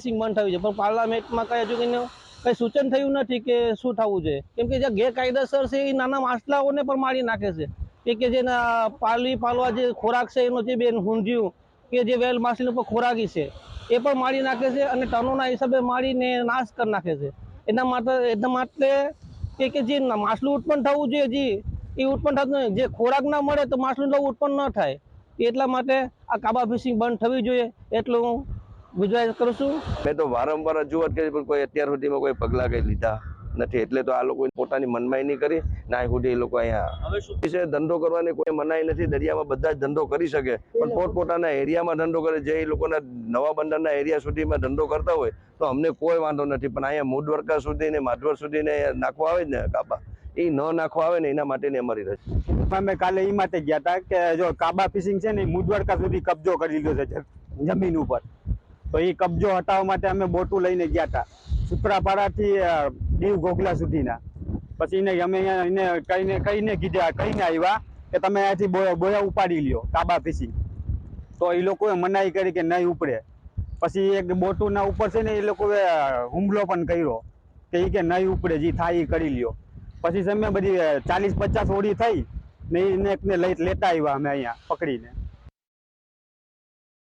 Fishing બંધ થયું છે, પણ પાર્લામેન્ટમાં કઈ હજુ કઈ સૂચન થયું નથી કે શું થવું જોઈએ, કેમ કે જે ગેરકાયદેસર છે એ નાના માછલાઓને પણ મારી નાખે છે કે જે પાલવા જે ખોરાક છે એનો જે બેન ઊંધિયું કે જે વેલ માછલી ઉપર ખોરાકી છે એ પણ મારી નાખે છે અને ટનોના હિસાબે મારીને નાશ કરી નાખે છે। એના માટે કે જે માછલું ઉત્પન્ન થવું જોઈએ જે એ ઉત્પન્ન થતું નથી, જે ખોરાક ના મળે તો માછલું નવું ઉત્પન્ન ન થાય। એટલા માટે આ કાબા ફિશિંગ બંધ થવી જોઈએ એટલું હું ગુજરાત કરું છું। મેં તો વારંવાર રજૂઆત કરી પણ કોઈ અત્યાર સુધીમાં કોઈ પગલાં કંઈ લીધા નથી, એટલે તો આ લોકો પોતાની મનમાઈ નહીં કરી ના સુધી એ લોકો અહીંયા ધંધો કરવાની કોઈ મનાઈ નથી। દરિયામાં બધા જ ધંધો કરી શકે, પણ પોતપોતાના એરિયામાં ધંધો કરે। જે એ લોકોના નવા બંદરના એરિયા સુધીમાં ધંધો કરતા હોય તો અમને કોઈ વાંધો નથી, પણ અહીંયા મૂળદ્વારકા સુધી ને માધવર સુધી ને નાખવા આવે ને કાબા, એ ન નાખવા આવે ને એના માટેની અમારી રજૂઆત। અમે કાલે એ માટે ગયા હતા કે જો કાબા ફિશિંગ છે ને મૂળદ્વારકા સુધી કબજો કરી લીધો છે જમીન ઉપર, તો એ કબજો હટાવવા માટે અમે બોટું લઈને ગયા હતા સુત્રાપાડાથી દીવ ઘોઘલા સુધીના। પછી અમે એને કહીને આવ્યા કે તમે અહીંયાથી બોયા ઉપાડી લ્યો કાબા ફિશિંગ, તો એ લોકોએ મનાઈ કરી કે નહીં ઉપડે। પછી એક બોટુના ઉપર છે ને એ લોકોએ હુમલો પણ કર્યો કે એ કે નહીં ઉપડે, જે થાય એ કરી લ્યો। પછી અમે બધી 40-50 હોડી થઈ ને એને લેતા આવ્યા અમે અહીંયા પકડીને।